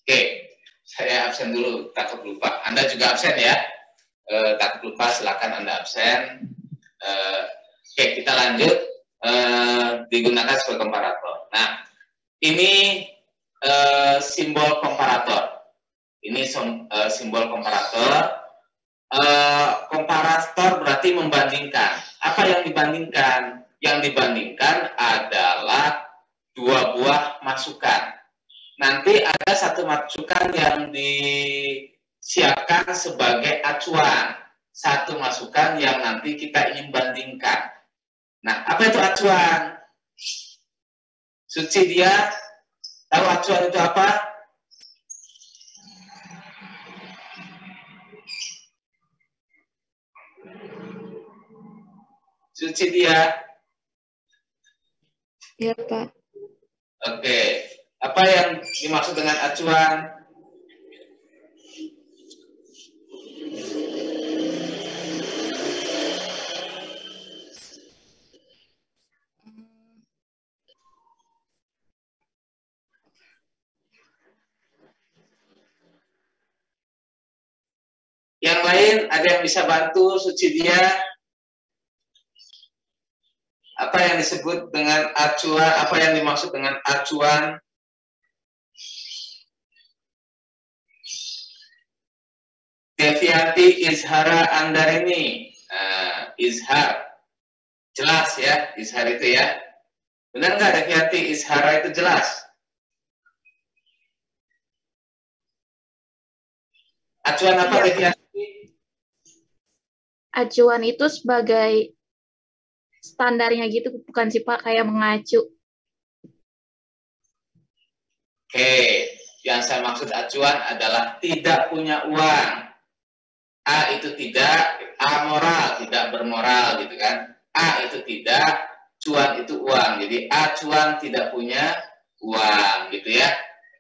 Oke, saya absen dulu, takut lupa. Anda juga absen ya? Takut lupa, silakan Anda absen. Oke, kita lanjut. Digunakan sebagai komparator. Nah, ini simbol komparator. Ini simbol komparator. Komparator berarti membandingkan. Apa yang dibandingkan? Yang dibandingkan adalah dua buah masukan. Nanti ada satu masukan yang disiapkan sebagai acuan. Satu masukan yang nanti kita ingin bandingkan. Nah, apa itu acuan? Suci dia tahu acuan itu apa? Suci dia. Ya, Pak. Oke. Apa yang dimaksud dengan acuan? Yang lain ada yang bisa bantu Suci dia? Apa yang disebut dengan acuan? Apa yang dimaksud dengan acuan? Deviati Izhara Andarini. Izhar. Jelas ya, Izhar itu ya. Benar nggak Deviati Izhara itu jelas? Acuan apa Deviati? Acuan itu sebagai standarnya gitu, bukan sih Pak, kayak mengacu. Oke, yang saya maksud acuan adalah tidak punya uang. A itu tidak, amoral, tidak bermoral gitu kan. A itu tidak, cuan itu uang. Jadi acuan tidak punya uang gitu ya.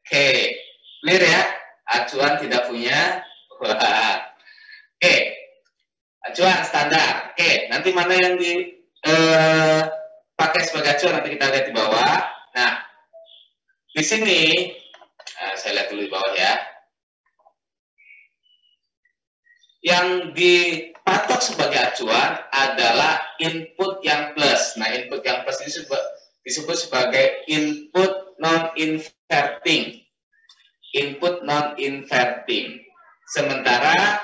Oke, clear ya? Acuan tidak punya uang. Oke, acuan standar. Oke, nanti mana yang dipakai sebagai acuan nanti kita lihat di bawah. Nah, di sini, saya lihat dulu di bawah ya. Yang dipatok sebagai acuan adalah input yang plus. Nah, input yang plus ini disebut sebagai input non-inverting. Input non-inverting. Sementara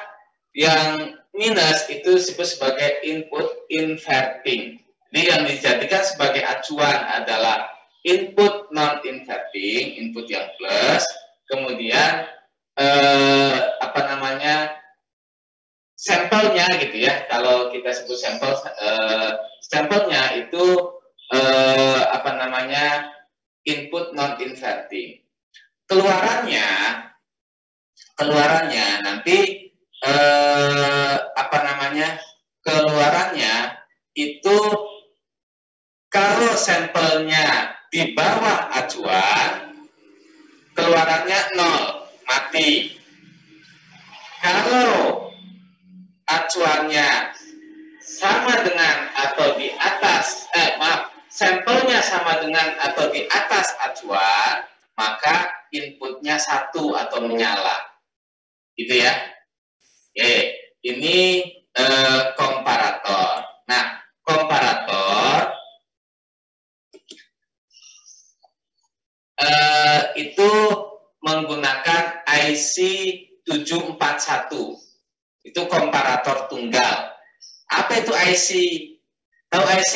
yang minus itu disebut sebagai input inverting. Jadi yang dijadikan sebagai acuan adalah input non-inverting, input yang plus, kemudian sampelnya gitu ya. Kalau kita sebut sampel, sampelnya itu input non-inverting. Keluarannya nanti keluarannya itu kalau sampelnya di bawah acuan, keluarannya 0, mati. Kalau acuannya sama dengan atau di atas, sampelnya sama dengan atau di atas acuan, maka inputnya 1 atau menyala. Gitu ya. Oke, ini komparator. Nah, komparator itu menggunakan IC 741. Itu komparator tunggal. Apa itu IC? Tahu IC?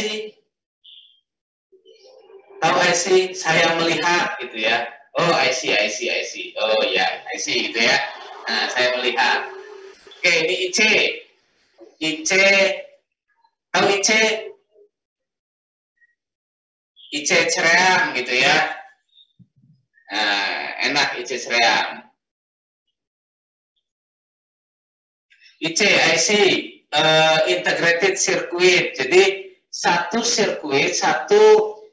Tahu IC? Saya melihat gitu ya. Oh, IC. Oh ya, IC gitu ya. Nah, saya melihat. Oke, ini IC. IC, tahu IC? IC ceream gitu ya. Nah, enak IC ceream. IC, integrated circuit. Jadi satu sirkuit, satu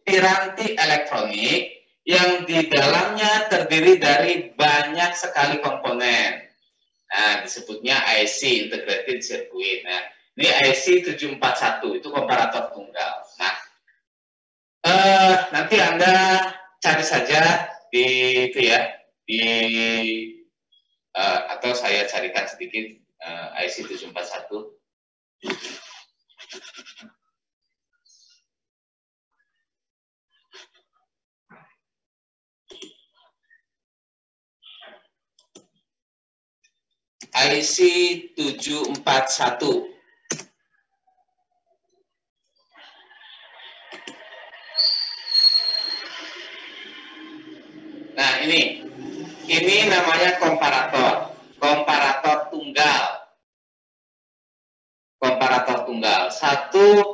piranti elektronik yang di dalamnya terdiri dari banyak sekali komponen. Nah, disebutnya IC, integrated circuit. Nah, ini IC 741, itu komparator tunggal. Nah, nanti Anda cari saja di itu ya, di atau saya carikan sedikit IC 741. IC 741. Nah, ini namanya komparator tunggal. Komparator tunggal. Satu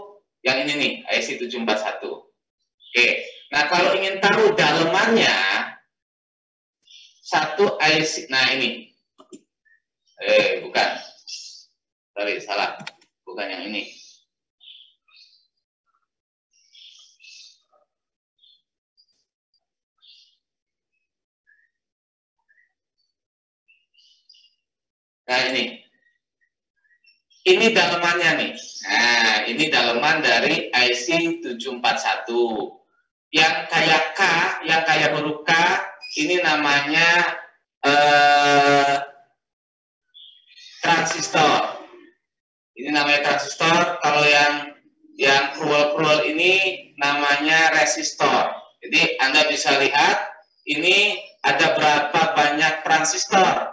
yang ini nih, IC 741. Oke. Nah, kalau ingin tahu dalemannya, satu IC, nah ini. Bukan. Sorry, salah. Bukan yang ini. Nah, ini dalemannya nih. Nah, ini daleman dari IC 741. Yang kayak K, yang kayak huruf K, ini namanya transistor. Ini namanya transistor. Kalau yang cruel ini namanya resistor. Jadi Anda bisa lihat ini ada berapa banyak transistor.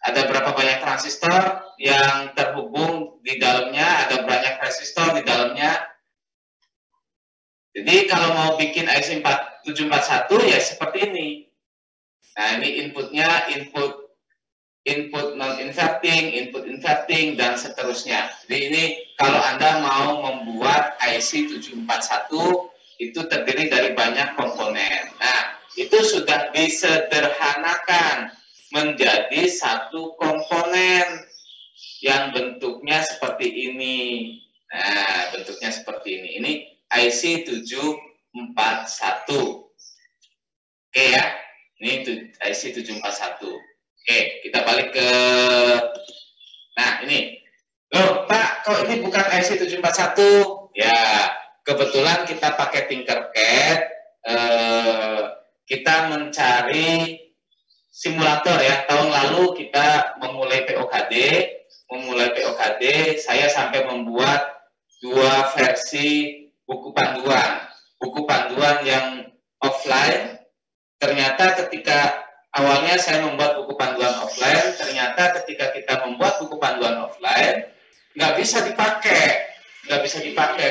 Ada berapa banyak transistor yang terhubung di dalamnya, ada banyak resistor di dalamnya. Jadi kalau mau bikin IC 741 ya seperti ini. Nah, ini inputnya input non-inverting, input inverting, dan seterusnya. Jadi ini kalau Anda mau membuat IC 741 itu terdiri dari banyak komponen. Nah, itu sudah disederhanakan menjadi satu komponen yang bentuknya seperti ini. Nah, bentuknya seperti ini. Ini IC 741. Oke ya, ini IC 741. Oke, kita balik ke, nah ini. Loh Pak, kok ini bukan IC 741? Ya, kebetulan kita pakai Tinkercad, kita mencari simulator ya. Tahun lalu kita memulai POKD, saya sampai membuat 2 versi buku panduan yang offline. Ternyata ketika awalnya saya membuat buku panduan offline, ternyata ketika kita membuat buku panduan offline nggak bisa dipakai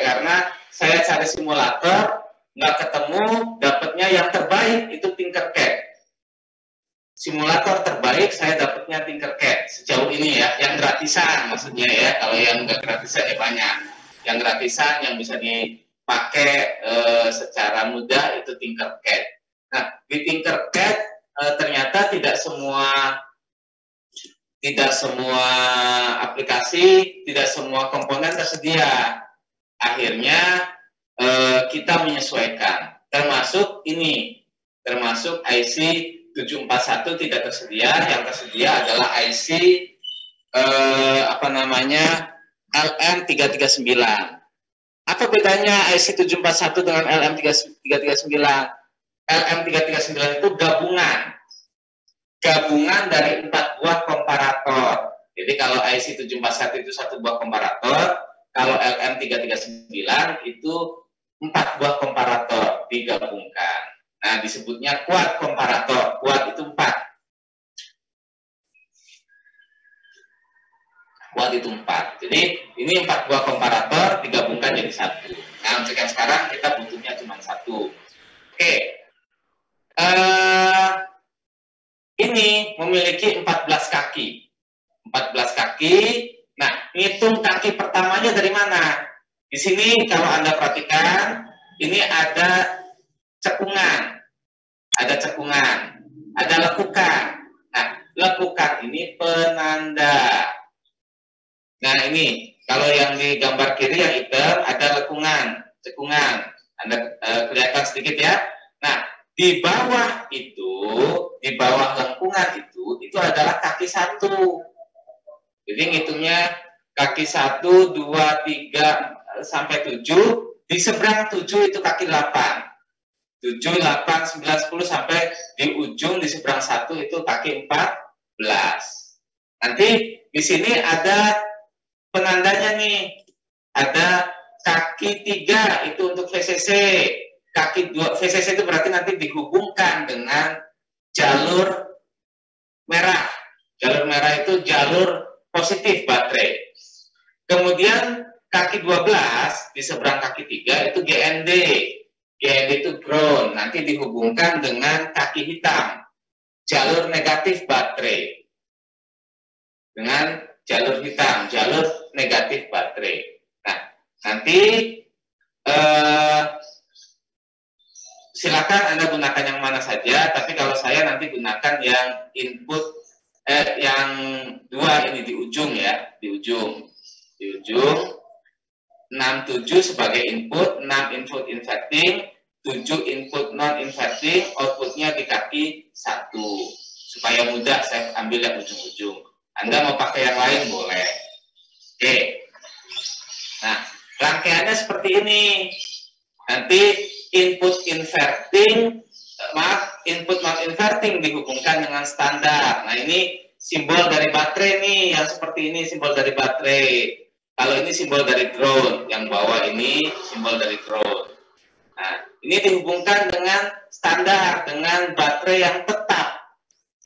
karena saya cari simulator nggak ketemu, dapatnya yang terbaik itu Tinkercad. Simulator terbaik saya dapatnya Tinkercad sejauh ini ya, yang gratisan maksudnya ya. Kalau yang nggak gratisan ya banyak. Yang gratisan yang bisa dipakai secara mudah itu Tinkercad. Nah, di Tinkercad ternyata tidak semua aplikasi, tidak semua komponen tersedia. Akhirnya kita menyesuaikan. Termasuk IC 741 tidak tersedia. Yang tersedia adalah IC LM339. Apa bedanya IC 741 dengan LM339? LM339 itu gabungan dari 4 buah komparator. Jadi kalau IC 741 itu 1 buah komparator, kalau LM339 itu 4 buah komparator digabungkan. Nah, disebutnya quad komparator. Quad itu 4. Quad itu 4. Jadi ini 4 buah komparator digabungkan jadi 1. Nah, untuk yang sekarang kita butuhnya cuma 1. Oke. Ini memiliki 14 kaki. 14 kaki. Nah, hitung kaki pertamanya dari mana? Di sini kalau Anda perhatikan, ini ada cekungan. Ada lekukan. Nah, lekukan ini penanda. Nah, ini kalau yang di gambar kiri yang hitam ada cekungan. Anda kelihatan sedikit ya. Nah, di bawah lengkungan itu adalah kaki 1. Jadi ngitungnya kaki 1, 2, 3 sampai 7. Di seberang 7 itu kaki 8. 7, 8, 9, 10 sampai di ujung di seberang 1 itu kaki 14. Nanti di sini ada penandanya nih. Ada kaki 3 itu untuk VCC. Kaki 2 VCC itu berarti nanti dihubungkan dengan jalur merah. Jalur merah itu jalur positif baterai. Kemudian kaki 12 di seberang kaki 3 itu GND. GND itu ground. Nanti dihubungkan dengan kaki hitam. Jalur negatif baterai. Dengan jalur hitam, jalur negatif baterai. Nah, nanti silakan Anda gunakan yang mana saja, tapi kalau saya nanti gunakan yang input yang 2 ini di ujung ya, di ujung 67 sebagai input, 6 input inverting, 7 input non inverting, outputnya di kaki 1 supaya mudah saya ambil yang ujung-ujung. Anda mau pakai yang lain boleh. Oke. Nah, rangkaiannya seperti ini. Nanti input inverting, input non inverting dihubungkan dengan standar. Nah, ini simbol dari baterai nih, yang seperti ini simbol dari baterai. Kalau ini simbol dari ground, yang bawah ini simbol dari ground. Nah, ini dihubungkan dengan standar, dengan baterai yang tetap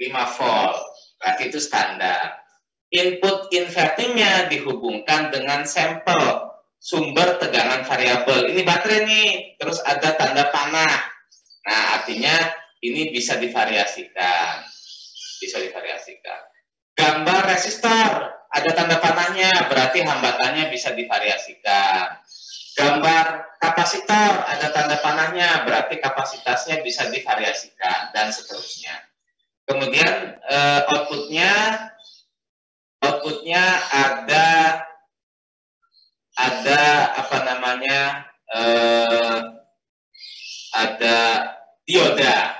5 volt. Berarti itu standar. Input invertingnya dihubungkan dengan sampel, sumber tegangan variabel. Ini baterai nih, terus ada tanda panah. Nah, artinya ini bisa divariasikan. Bisa divariasikan. Gambar resistor, ada tanda panahnya, berarti hambatannya bisa divariasikan. Gambar kapasitor, ada tanda panahnya, berarti kapasitasnya bisa divariasikan, dan seterusnya. Kemudian outputnya ada apa namanya, ada dioda.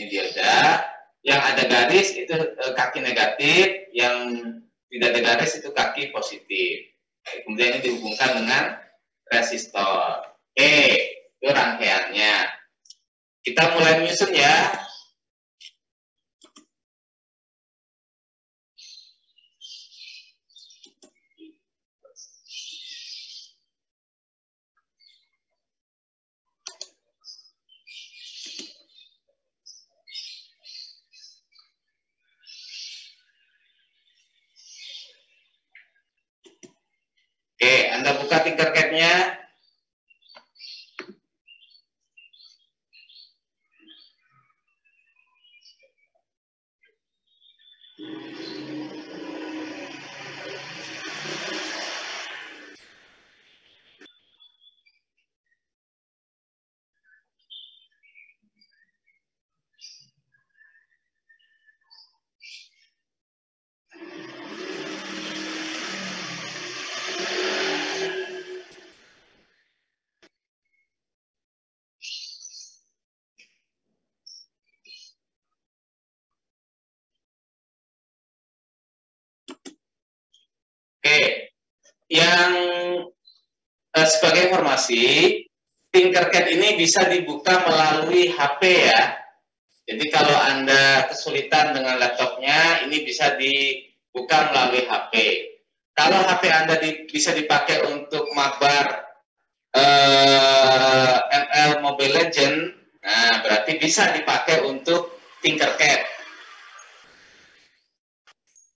Ini dioda yang ada garis itu kaki negatif, yang tidak ada garis itu kaki positif. Kemudian ini dihubungkan dengan resistor. Oke, itu rangkaiannya. Kita mulai menyusun ya. Oke, Anda buka Tinkercad-nya. Oke, yang sebagai informasi, Tinkercad ini bisa dibuka melalui HP ya. Jadi kalau Anda kesulitan dengan laptopnya, ini bisa dibuka melalui HP. Kalau HP Anda bisa dipakai untuk mabar ML Mobile Legend, nah berarti bisa dipakai untuk Tinkercad.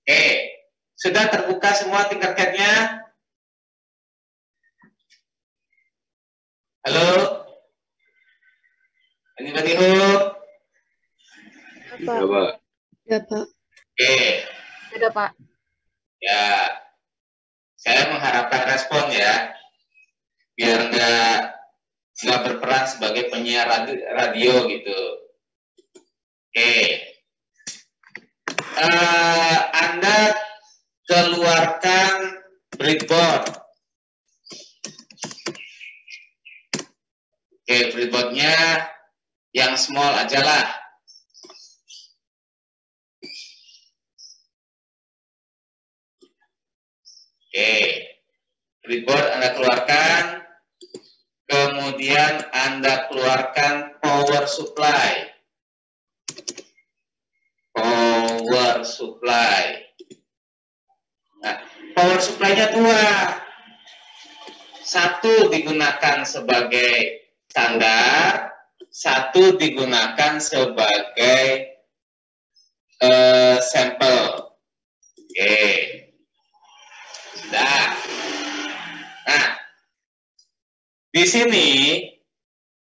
Oke, sudah terbuka semua Tinkercad-nya? Halo? Anybody home? Ya, Pak. Ya, Pak. Oke. Ada, Pak. Ya, saya mengharapkan respon ya, biar nggak berperan sebagai penyiar radio gitu. Oke. Anda keluarkan breadboard. Oke, breadboardnya yang small aja lah. Oke, breadboard Anda keluarkan. kemudian Anda keluarkan power supply. Power supply. Nah, power supply-nya dua. Satu digunakan sebagai standar, satu digunakan sebagai sampel. Oke. Sudah. Nah, di sini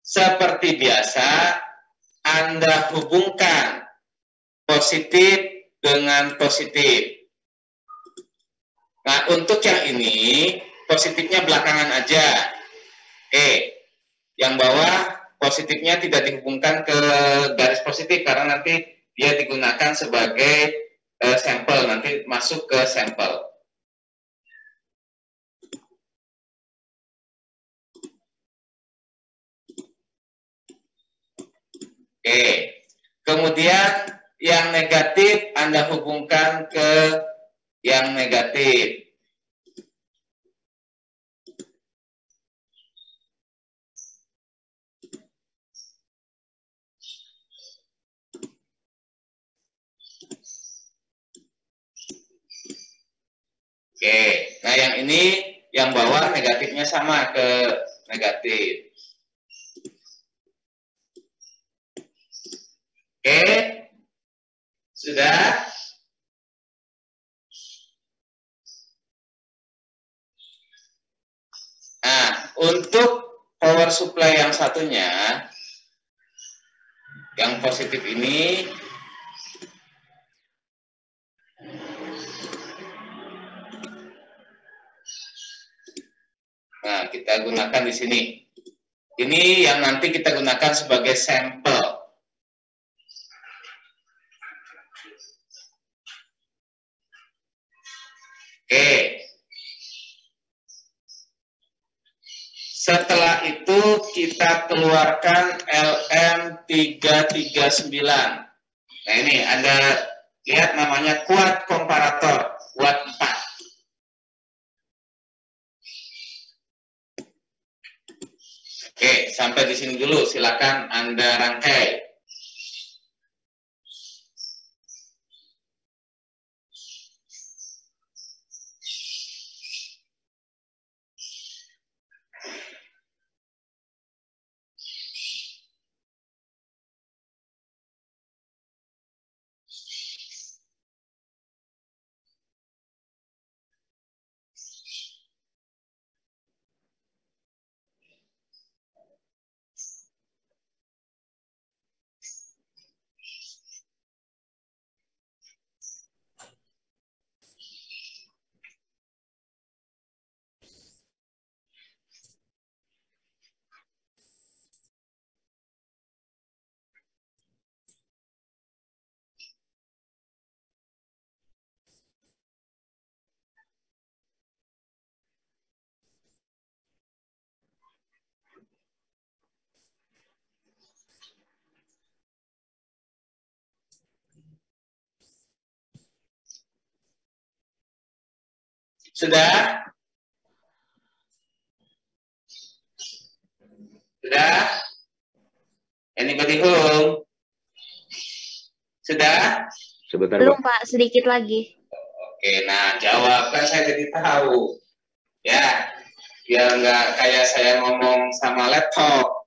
seperti biasa Anda hubungkan positif dengan positif. Nah, untuk yang ini positifnya belakangan aja. Oke. Yang bawah positifnya tidak dihubungkan ke garis positif karena nanti dia digunakan sebagai sampel, nanti masuk ke sampel. Oke. Kemudian yang negatif Anda hubungkan ke yang negatif. Oke, nah yang ini yang bawah negatifnya sama ke negatif. Oke, sudah? Nah, untuk power supply yang satunya, yang positif ini, nah kita gunakan di sini. Ini yang nanti kita gunakan sebagai sampel. Oke. Setelah itu kita keluarkan LM339. Nah ini Anda lihat namanya kuat komparator, kuat 4. Oke, sampai di sini dulu. Silakan Anda rangkai. Sudah? Sudah? Anybody home? Sudah? Sebentar, Belum, Pak. Pak, sedikit lagi. Oke, nah jawab kan saya jadi tahu. Ya, biar nggak kayak saya ngomong sama laptop.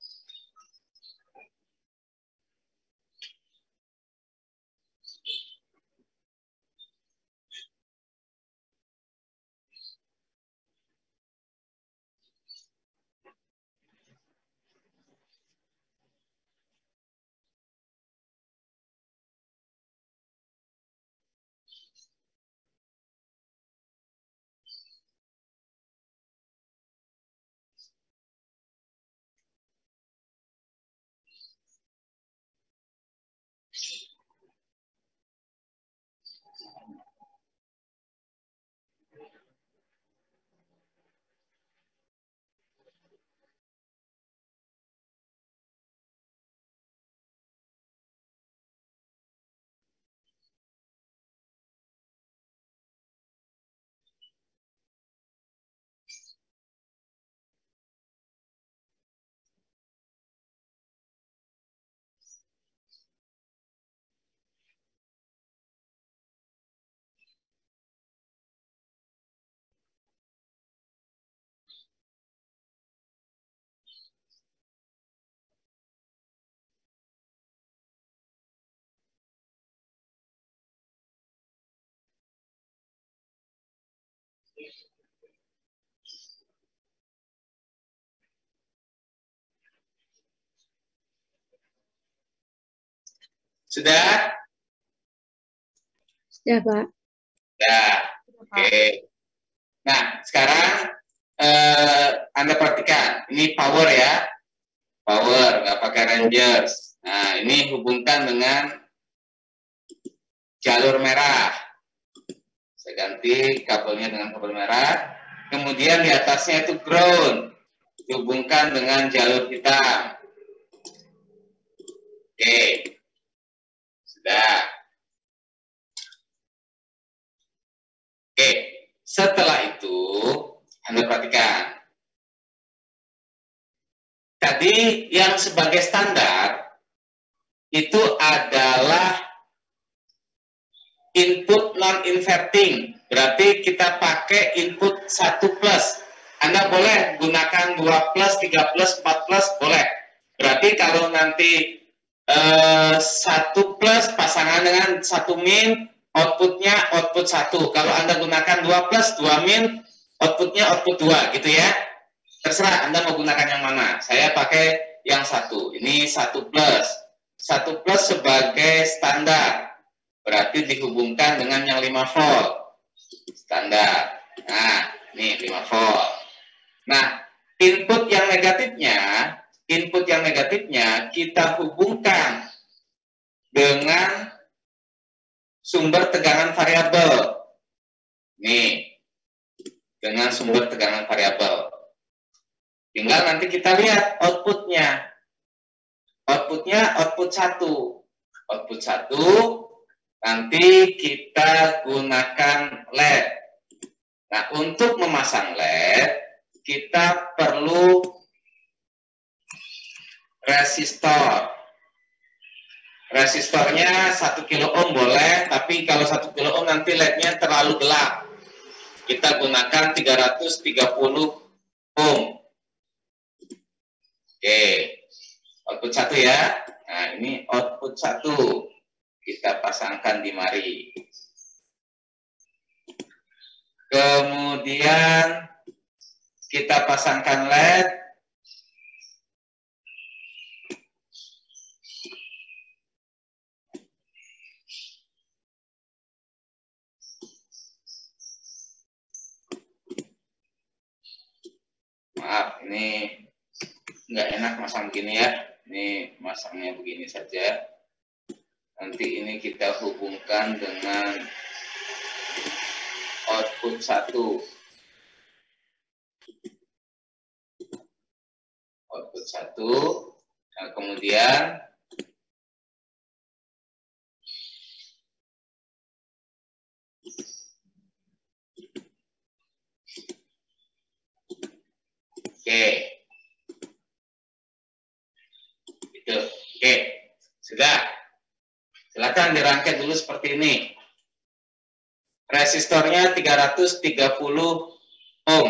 Sudah? Sudah, Pak. Ya, oke. Nah, sekarang Anda perhatikan, ini power ya, power, nggak pakai Rangers. Nah, ini hubungkan dengan jalur merah. Saya ganti kabelnya dengan kabel merah. Kemudian di atasnya itu ground, dihubungkan dengan jalur hitam. Oke, sudah. Oke, setelah itu Anda perhatikan. Tadi yang sebagai standar itu adalah input non-inverting. Berarti kita pakai input 1 plus. Anda boleh gunakan 2 plus, 3 plus, 4 plus, boleh. Berarti kalau nanti 1 plus pasangan dengan 1 min, outputnya output 1. Kalau Anda gunakan 2 plus, 2 min, outputnya output 2 gitu ya. Terserah Anda mau gunakan yang mana. Saya pakai yang 1. Ini 1 plus. 1 plus sebagai standar. Berarti dihubungkan dengan yang 5 volt. Standar. Nah, ini 5 volt. Nah, input yang negatifnya kita hubungkan dengan sumber tegangan variabel. Nih, dengan sumber tegangan variabel. Tinggal nanti kita lihat outputnya. Outputnya output 1. Output 1 nanti kita gunakan LED. Nah, untuk memasang LED kita perlu resistor. Resistornya 1 kilo ohm boleh, tapi kalau 1 kilo ohm nanti LED-nya terlalu gelap. Kita gunakan 330 ohm. Oke, output 1 ya. Nah, ini output 1. Kita pasangkan di mari. Kemudian kita pasangkan LED. Maaf, ini nggak enak masang begini ya. Ini masangnya begini saja. Nanti ini kita hubungkan dengan output 1. Output 1. Nah, kemudian oke. Itu. Oke. Sudah. Silakan dirangkai dulu seperti ini. Resistornya 330 ohm.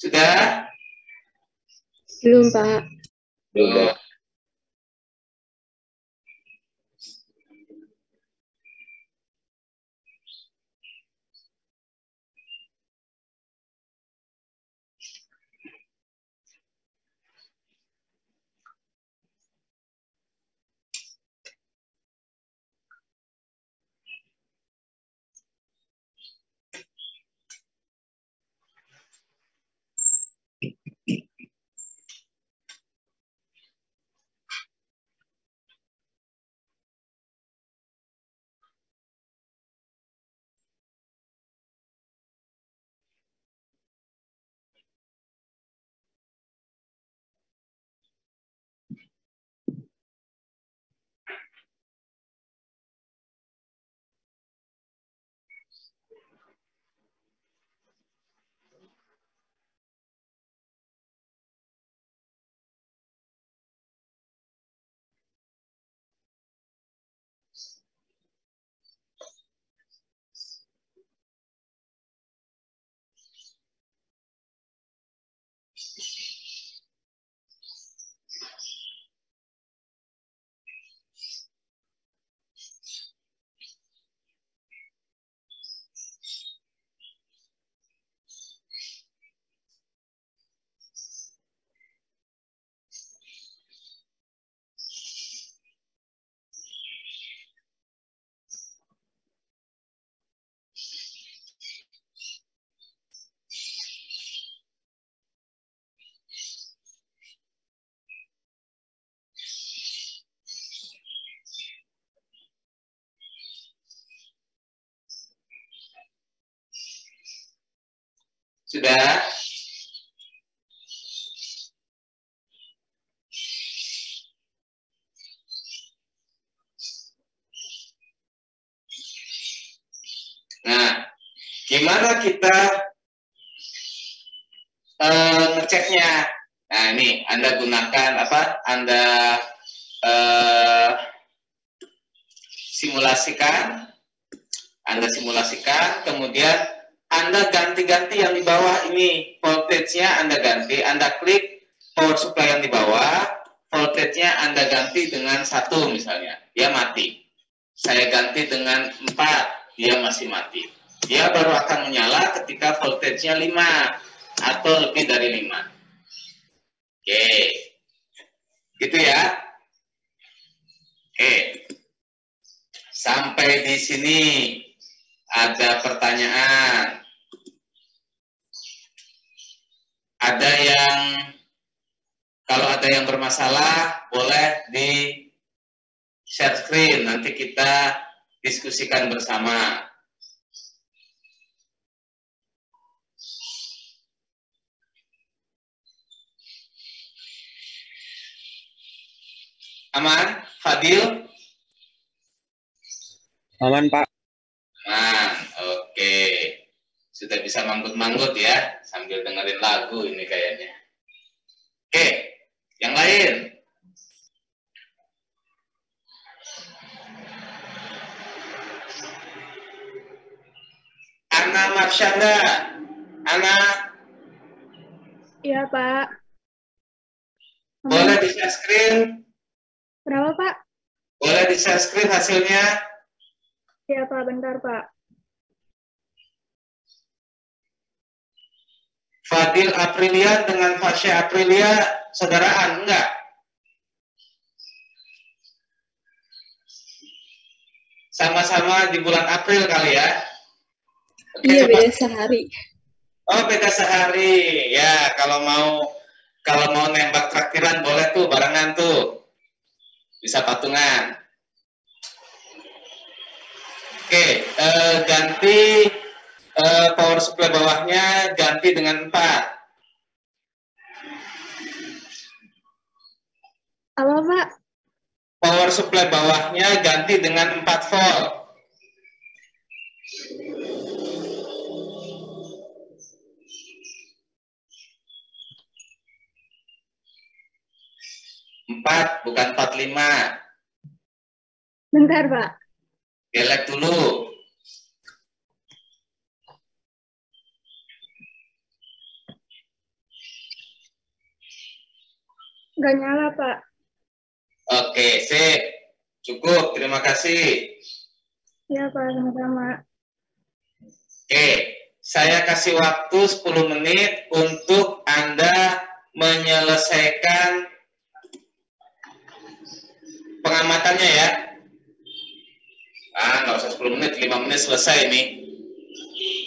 Sudah? Belum, Pak. Belum. Sudah? Nah, gimana kita ngeceknya? Nah, ini Anda gunakan apa? Anda simulasikan, kemudian Anda ganti-ganti yang di bawah ini, voltage-nya Anda ganti, Anda klik power supply yang di bawah, voltage-nya Anda ganti dengan 1 misalnya, dia mati. Saya ganti dengan 4, dia masih mati. Dia baru akan menyala ketika voltage-nya 5 atau lebih dari 5. Oke, gitu ya. Oke, sampai di sini ada pertanyaan. Ada yang, kalau ada yang bermasalah, boleh di share screen, nanti kita diskusikan bersama. Aman, Fadil? Aman, Pak. Aman, oke. Sudah bisa manggut-manggut ya, sambil dengerin lagu ini kayaknya. Oke, yang lain? Ana Marsyanda. Ana? Iya, Pak. Boleh di share screen? Kenapa, Pak? Boleh di share screen hasilnya? Iya, Pak. Bentar, Pak. Fadil Aprilia dengan Fasya Aprilia saudaraan, enggak? Sama-sama di bulan April kali ya? Oke, Iya, coba. beda sehari. Oh, beda sehari. Ya, kalau mau nembak traktiran boleh tuh, barengan tuh. Bisa patungan. Oke, ganti power supply bawahnya ganti dengan 4. Apa, Pak? Power supply bawahnya ganti dengan 4 volt. 4, bukan 45. Bentar, Pak. Delete dulu. Nggak nyala, Pak. Oke, sip. Cukup, terima kasih. Iya, Pak. Sama-sama. Oke, saya kasih waktu 10 menit untuk Anda menyelesaikan pengamatannya ya. Nggak usah 10 menit, 5 menit selesai nih.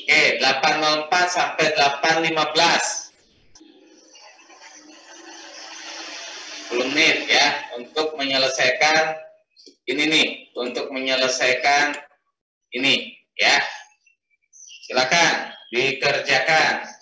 Oke, 8.04 sampai 8.15. 10 menit ya, untuk menyelesaikan ini nih, untuk menyelesaikan ini ya. Silakan dikerjakan.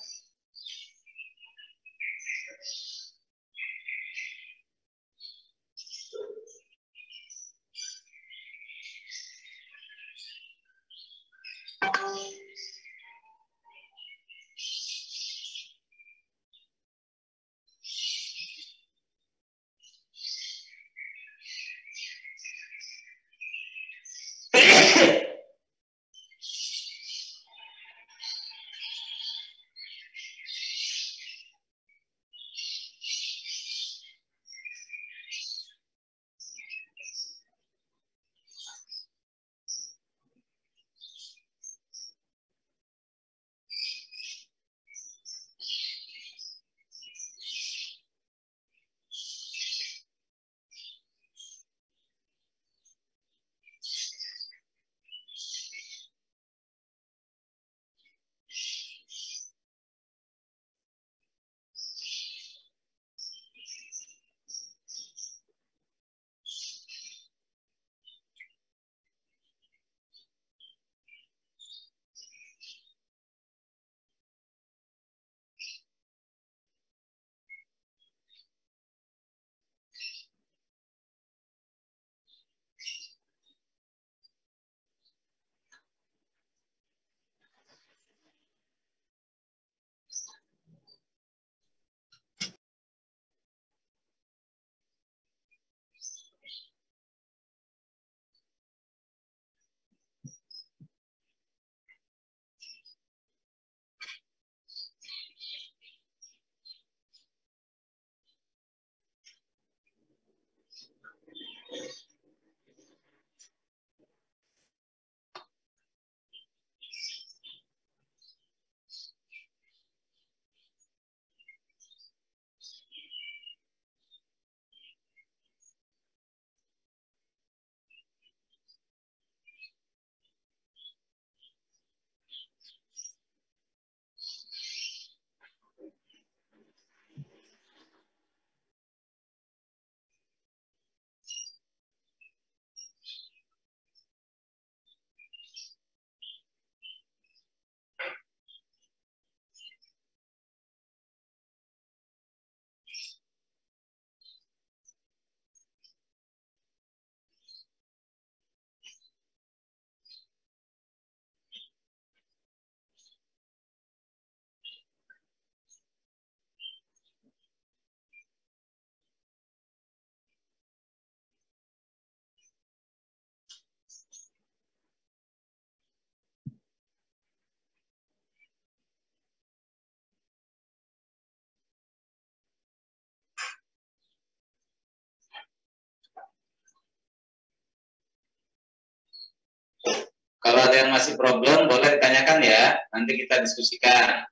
ada yang masih problem, boleh ditanyakan ya. Nanti kita diskusikan.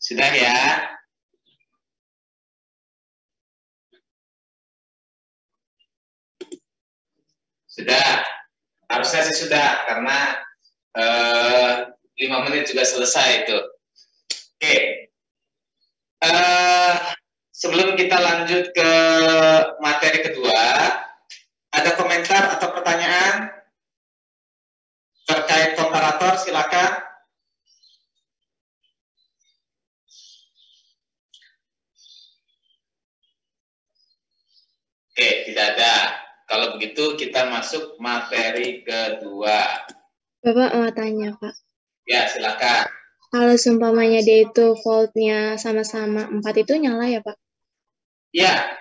Sudah ya? Sudah. Harusnya sih sudah, karena 5 menit juga selesai itu. Oke. Sebelum kita lanjut ke materi kedua, ada komentar atau pertanyaan terkait komparator? Silakan. Oke, tidak ada. Kalau begitu kita masuk materi kedua. Bapak mau tanya, Pak. Ya, silakan. Kalau seumpamanya dia itu voltnya sama-sama 4 itu nyala ya, Pak? Ya,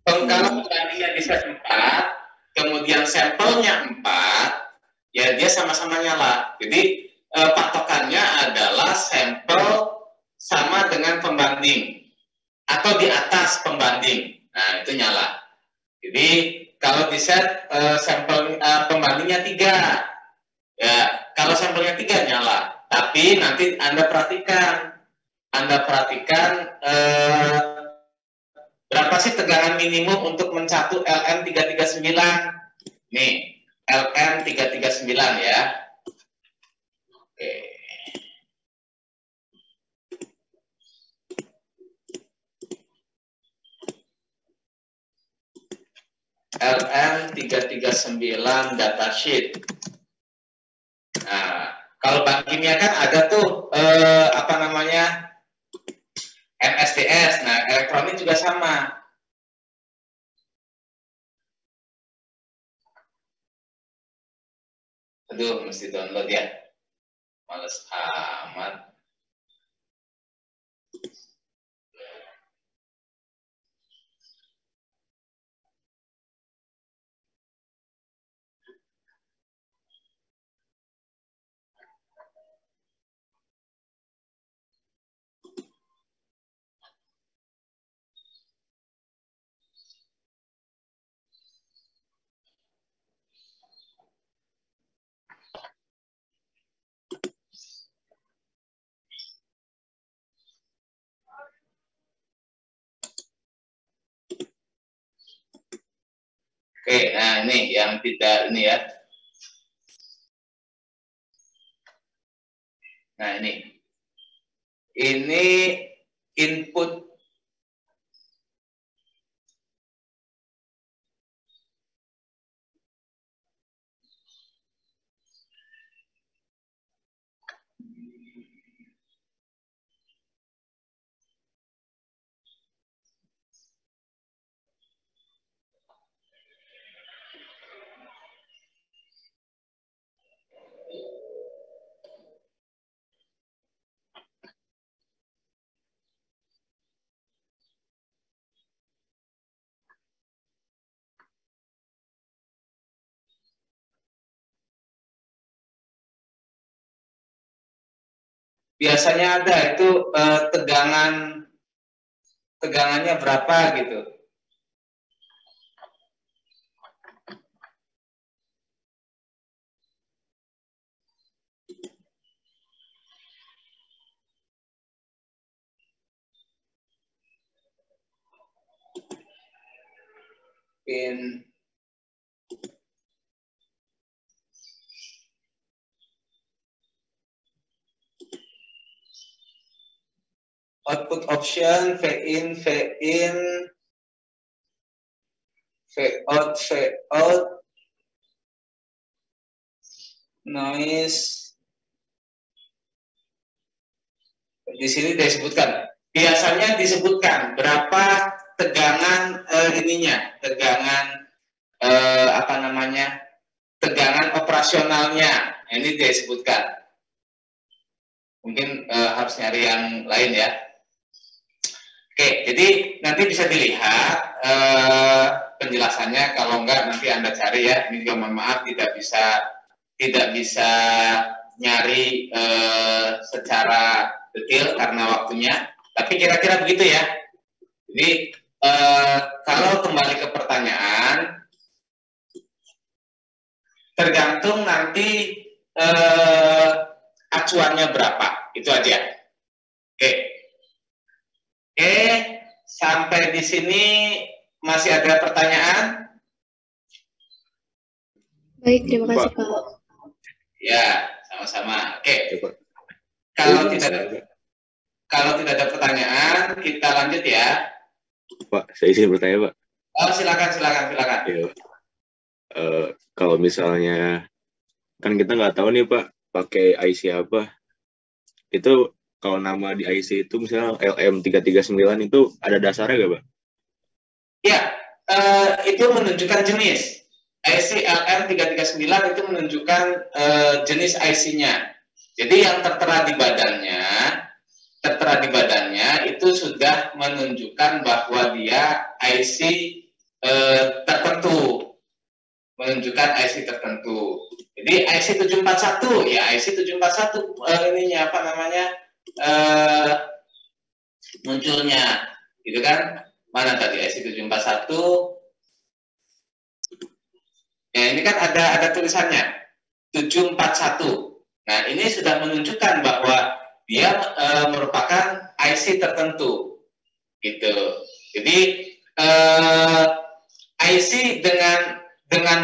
kalau pembandingnya di set 4, kemudian sampelnya 4, ya dia sama-sama nyala. Jadi patokannya adalah sampel sama dengan pembanding atau di atas pembanding. Nah, itu nyala. Jadi kalau di set sampel pembandingnya 3, ya kalau sampelnya 3 nyala. Tapi nanti Anda perhatikan berapa sih tegangan minimum untuk mencatu LM339? Nih, LM339 ya. Oke. LM339 datasheet. Nah, kalau bank kimia kan ada tuh apa namanya, MSDS. Nah, elektronik juga sama. Aduh, mesti download ya. Males amat. Oke, nah ini yang tidak ini ya. Nah ini input biasanya ada itu tegangannya berapa gitu. Pin output option, V in, V out, noise. Di sini disebutkan, biasanya disebutkan berapa tegangan tegangan apa namanya, tegangan operasionalnya. Ini disebutkan. Mungkin harus nyari yang lain ya. Oke, jadi nanti bisa dilihat penjelasannya. Kalau enggak nanti Anda cari ya. Ini juga mohon maaf tidak bisa nyari secara detail karena waktunya. Tapi kira-kira begitu ya. Jadi kalau kembali ke pertanyaan, tergantung nanti acuannya berapa, itu aja. Oke. Sampai di sini masih ada pertanyaan? Baik, terima kasih Pak. Ya, sama-sama. Oke. Ya, Pak. Kalau tidak ada pertanyaan, kita lanjut ya. Pak, saya izin bertanya, Pak. Oh, silakan. Ya, kalau misalnya kan kita nggak tahu nih Pak, pakai IC apa? Itu kalau nama di IC itu misalnya LM339 itu ada dasarnya nggak, Pak? Ya, itu menunjukkan jenis. IC LM339 itu menunjukkan jenis IC-nya. Jadi yang tertera di badannya itu sudah menunjukkan bahwa dia IC tertentu. Menunjukkan IC tertentu. Jadi IC 741 ya, IC 741 ininya apa namanya? Munculnya gitu kan? Mana tadi IC 741? Ya, ini kan ada tulisannya 741. Nah, ini sudah menunjukkan bahwa dia merupakan IC tertentu. Gitu. Jadi IC dengan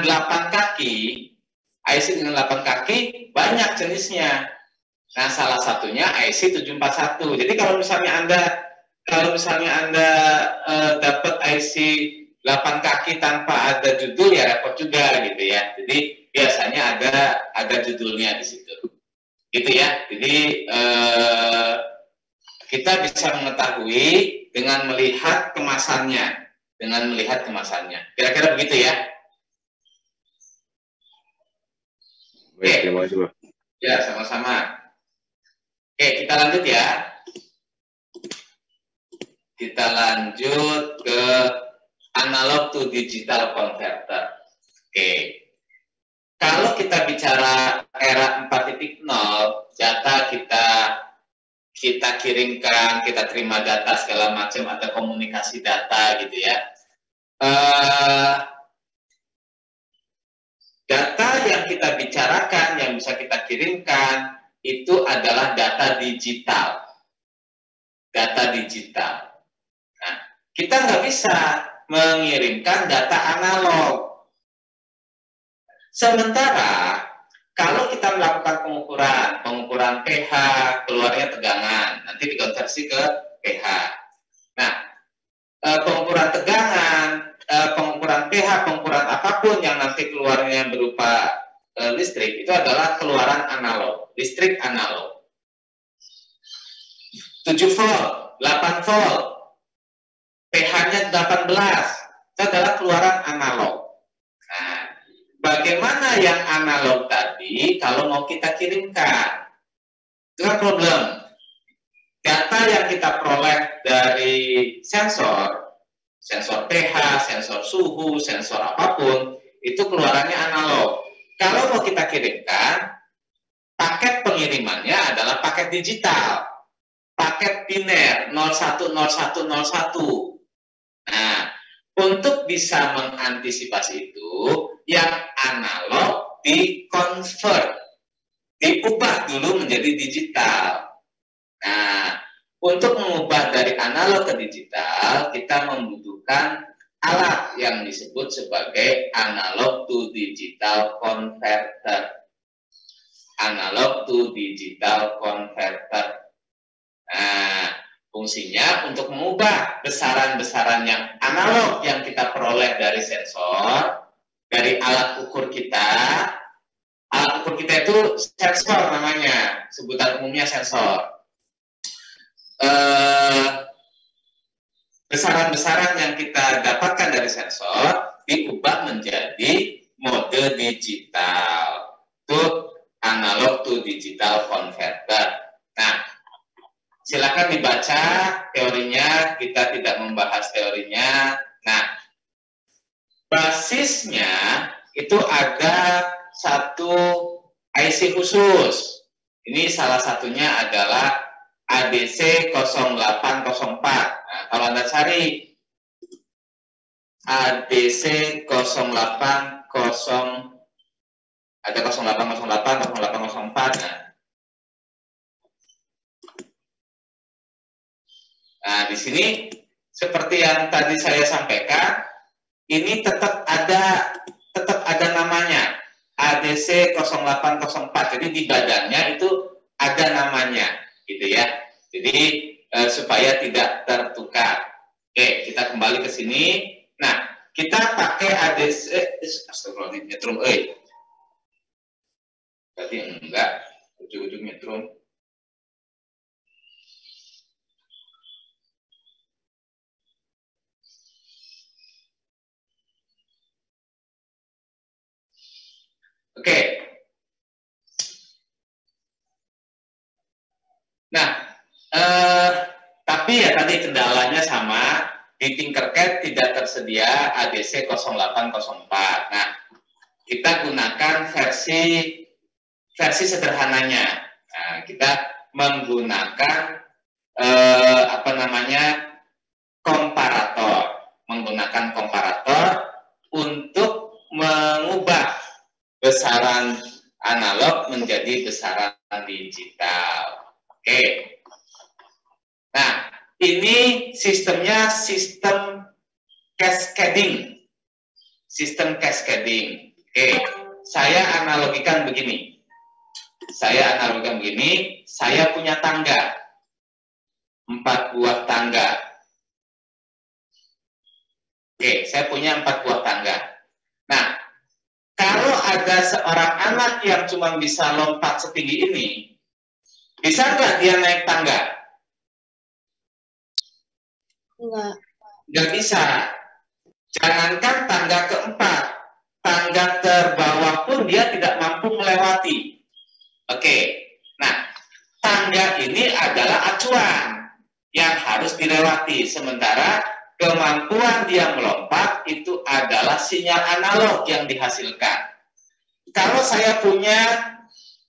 8 kaki, IC dengan 8 kaki banyak jenisnya. Nah, salah satunya IC 741. Jadi kalau misalnya Anda dapat IC 8 kaki tanpa ada judul ya repot juga gitu ya. Jadi biasanya ada judulnya di situ. Gitu ya. Jadi kita bisa mengetahui dengan melihat kemasannya. Kira-kira begitu ya. Oke, terima kasih, Pak. Ya, sama-sama. Oke, kita lanjut ya. Kita lanjut ke analog to digital converter. Oke. Kalau kita bicara era 4.0, data kita kirimkan, kita terima data segala macam, ada komunikasi data gitu ya. Data yang kita bicarakan, yang bisa kita kirimkan, itu adalah data digital. Nah, kita nggak bisa mengirimkan data analog. Sementara, kalau kita melakukan pengukuran pH, keluarnya tegangan, nanti dikonversi ke pH. Nah, pengukuran tegangan, pengukuran pH, pengukuran apapun yang nanti keluarnya berupa listrik, itu adalah keluaran analog, listrik analog. 7 volt, 8 volt, pH-nya 18, itu adalah keluaran analog. Nah, bagaimana yang analog tadi kalau mau kita kirimkan? Itu kan problem. Data yang kita peroleh dari sensor pH, sensor suhu, sensor apapun, itu keluarannya analog. Kalau mau kita kirimkan, paket pengirimannya adalah paket digital, paket biner 010101. Nah, untuk bisa mengantisipasi itu, yang analog di-convert, diubah dulu menjadi digital. Nah, untuk mengubah dari analog ke digital, kita membutuhkan alat yang disebut sebagai analog to digital converter. Analog to digital converter. Nah, fungsinya untuk mengubah besaran-besaran yang analog yang kita peroleh dari sensor, dari alat ukur kita. Alat ukur kita itu sensor namanya, sebutan umumnya sensor. Besaran-besaran yang kita dapatkan dari sensor diubah menjadi mode digital. Itu analog to digital converter. Nah, silakan dibaca teorinya, kita tidak membahas teorinya. Nah, basisnya itu ada satu IC khusus. Ini salah satunya adalah ADC 0804. Nah, kalau Anda cari ADC 080, ada 0808, 0804. Nah, di sini seperti yang tadi saya sampaikan, ini tetap ada namanya ADC 0804. Jadi di badannya itu ada namanya, gitu ya. Jadi supaya tidak tertukar. Oke, kita kembali ke sini. Nah, kita pakai ADC. Astagfirullahaladzim, nyetrum. Berarti enggak, ujung-ujung nyetrum. Oke. Nah, tapi ya tadi kendalanya sama, di Tinkercad tidak tersedia ADC 0804. Nah, kita gunakan versi sederhananya. Nah, kita menggunakan komparator, menggunakan komparator untuk mengubah besaran analog menjadi besaran digital. Oke. Nah, ini sistemnya sistem cascading. Sistem cascading. Oke. Saya analogikan begini. Saya punya tangga. 4 buah tangga. Oke, saya punya 4 buah tangga. Nah, kalau ada seorang anak yang cuma bisa lompat setinggi ini, bisa nggak dia naik tangga? Nggak bisa. Jangankan tangga keempat, tangga terbawah pun dia tidak mampu melewati. Oke, nah tangga ini adalah acuan yang harus dilewati, sementara kemampuan dia melompat itu adalah sinyal analog yang dihasilkan. Kalau saya punya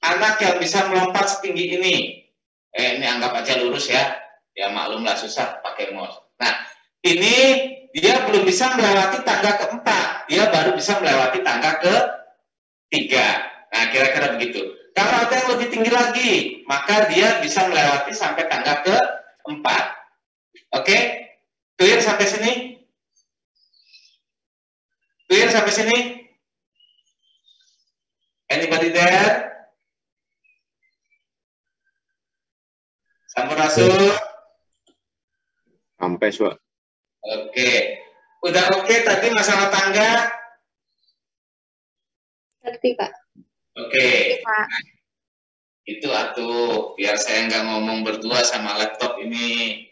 anak yang bisa melompat setinggi ini, ini anggap aja lurus ya, ya maklumlah susah pakai mouse. Nah, ini dia belum bisa melewati tangga keempat, dia baru bisa melewati tangga ketiga. Nah, kira-kira begitu. Kalau ada yang lebih tinggi lagi, maka dia bisa melewati sampai tangga keempat. Oke? Clear sampai sini? Clear sampai sini? Anybody there? Sampurasun. Sampai, Pak. Oke. Udah oke tadi masalah tangga? Ngerti, Pak. Oke. Pak. Nah, itu atuh, biar saya nggak ngomong berdua sama laptop ini.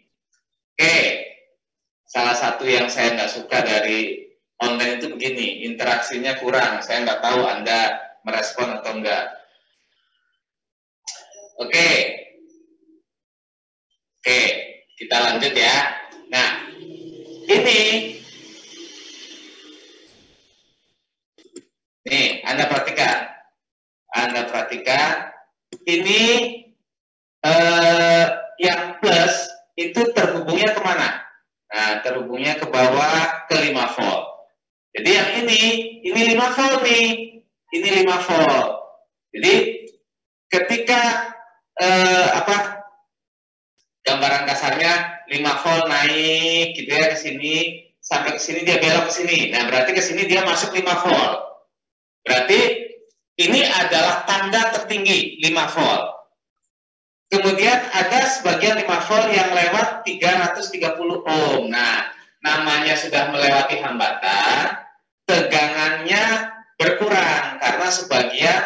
Oke. Salah satu yang saya nggak suka dari online itu begini, interaksinya kurang. Saya nggak tahu Anda merespon atau enggak. Oke. Oke, kita lanjut ya. Nah, ini nih, Anda perhatikan, ini yang plus itu terhubungnya kemana? Nah, terhubungnya ke bawah ke 5 volt. Jadi yang ini 5 volt nih, ini 5 volt. Jadi ketika gambaran kasarnya 5 volt naik gitu ya ke sini, sampai ke sini dia belok ke sini. Nah, berarti ke sini dia masuk 5 volt. Berarti ini adalah tanda tertinggi 5 volt. Kemudian ada sebagian 5 volt yang lewat 330 ohm. Nah, namanya sudah melewati hambatan, tegangannya berkurang karena sebagian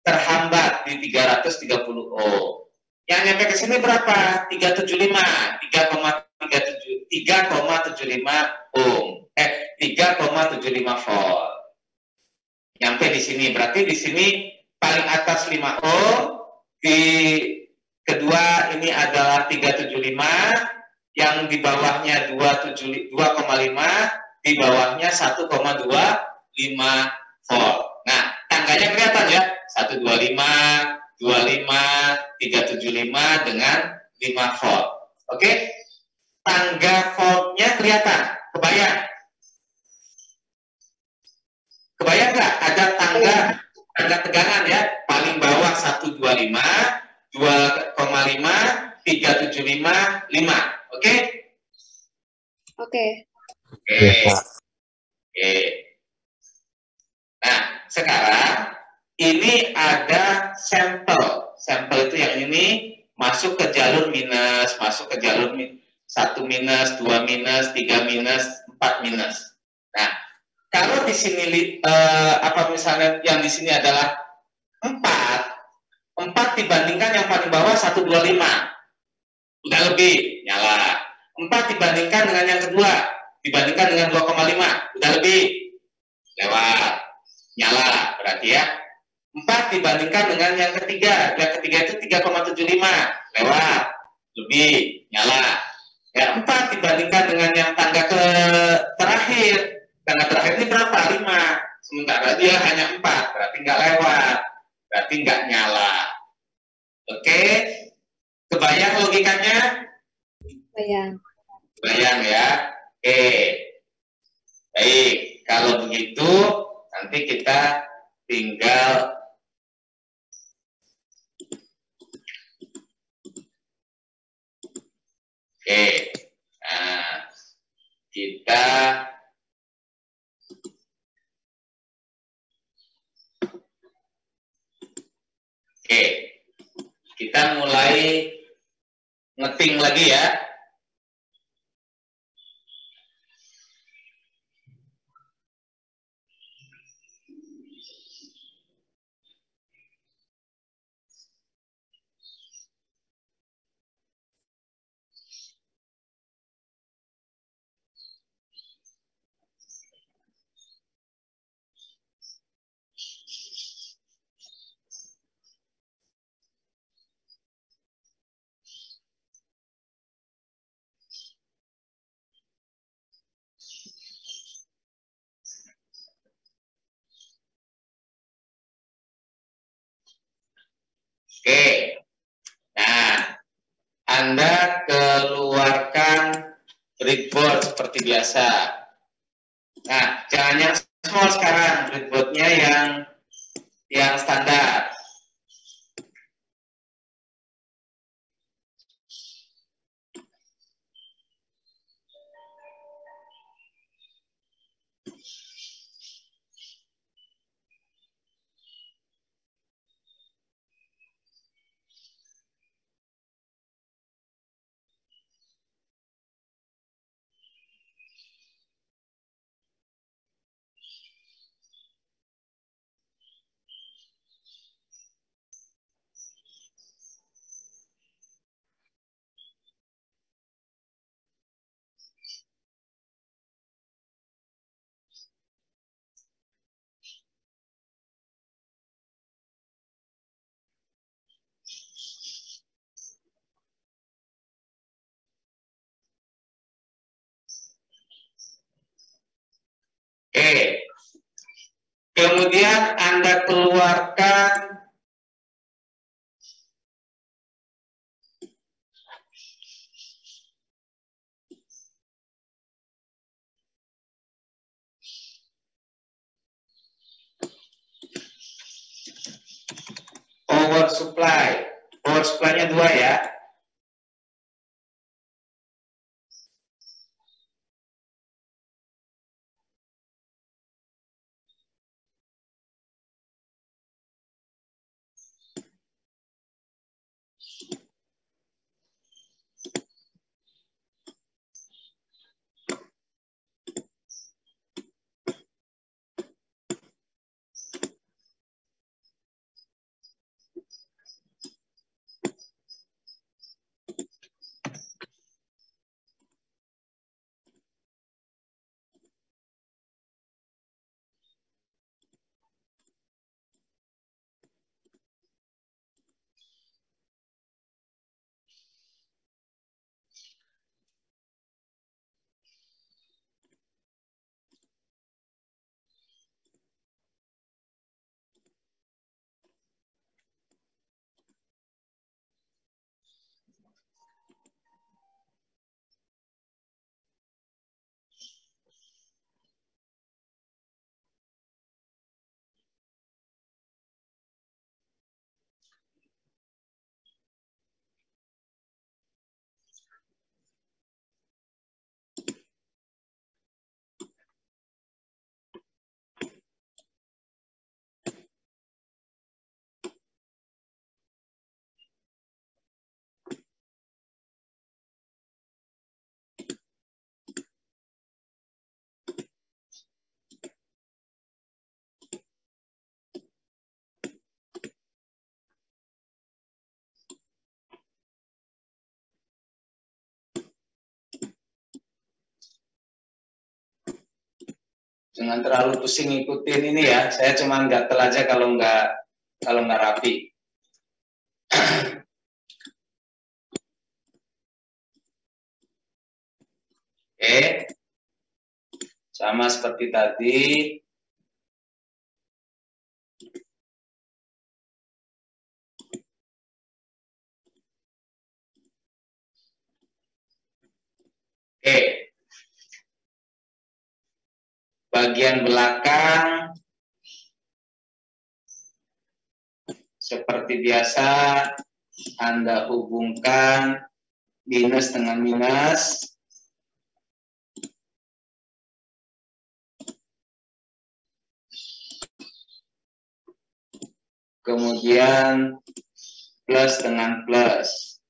terhambat di 330 ohm. Yang nyampe ke sini berapa? 3,75 ohm. 3,75 volt. Nyampe di sini, berarti di sini paling atas 5 ohm, di kedua ini adalah 375, yang di bawahnya 2,5, di bawahnya 1,25 volt. Nah, tanggalnya kelihatan ya, 125, 25, 375 dengan 5 volt. Oke? Tangga voltnya kelihatan, kebayang? Kebayang nggak? Ada tangga tegangan ya, paling bawah 125, 2,5, 375, 5. Oke? Oke. Oke. Iya, Pak. Oke. Nah, sekarang ini ada sampel. Sampel itu yang ini masuk ke jalur minus, masuk ke jalur 1 minus, 2 minus, 3 minus, 4 minus. Nah, kalau di sini apa misalnya yang di sini adalah 4 dibandingkan yang paling bawah 125. Udah lebih, nyala. 4 dibandingkan dengan yang kedua, dibandingkan dengan 2,5, udah lebih, lewat, nyala. Berarti ya, 4 dibandingkan dengan yang ketiga itu 3,75, lewat, lebih, nyala. Ya, 4 dibandingkan dengan yang tangga terakhir ini berapa? 5. Sementara dia hanya 4, berarti nggak lewat, berarti nggak nyala. Oke, kebayang logikanya? Bayang. Bayang ya. Oke. Baik, kalau begitu nanti kita tinggal oke. Nah, kita oke. Kita mulai ngeting lagi ya. Oke. Nah, Anda keluarkan breadboard seperti biasa. Nah, jangan yang small sekarang, breadboardnya yang standar. Oke. Kemudian Anda keluarkan power supply. Power supply-nya 2 ya. Jangan terlalu pusing ngikutin ini ya. Saya cuma gatel aja kalau nggak rapi. Oke, sama seperti tadi. Oke, bagian belakang seperti biasa Anda hubungkan minus dengan minus. Kemudian plus dengan plus.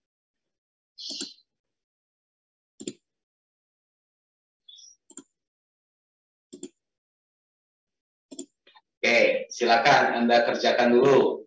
Oke, silakan Anda kerjakan dulu.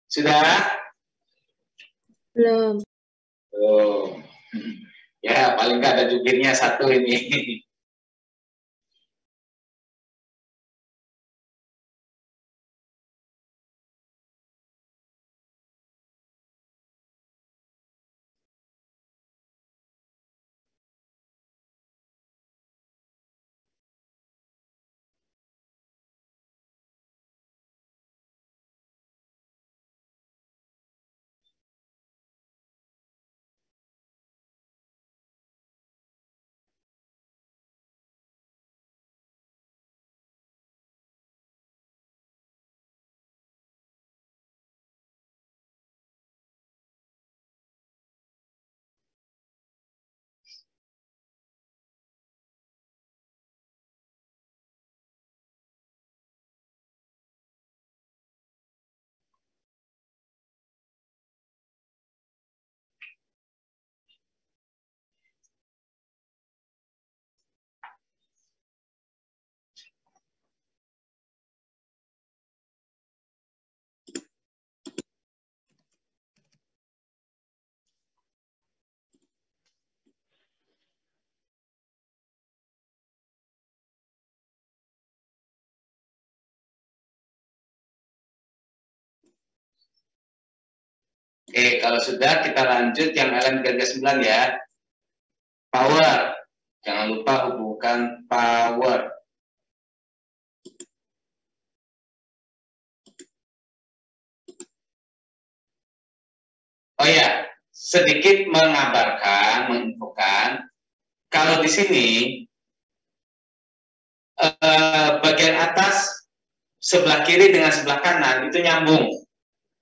Sudah? Belum. Oh. Ya, paling nggak ada jubirnya satu ini. Oke, kalau sudah kita lanjut yang LM39 ya. Power. Jangan lupa hubungkan power. Oh ya, sedikit menginfokan, kalau di sini bagian atas sebelah kiri dengan sebelah kanan itu nyambung.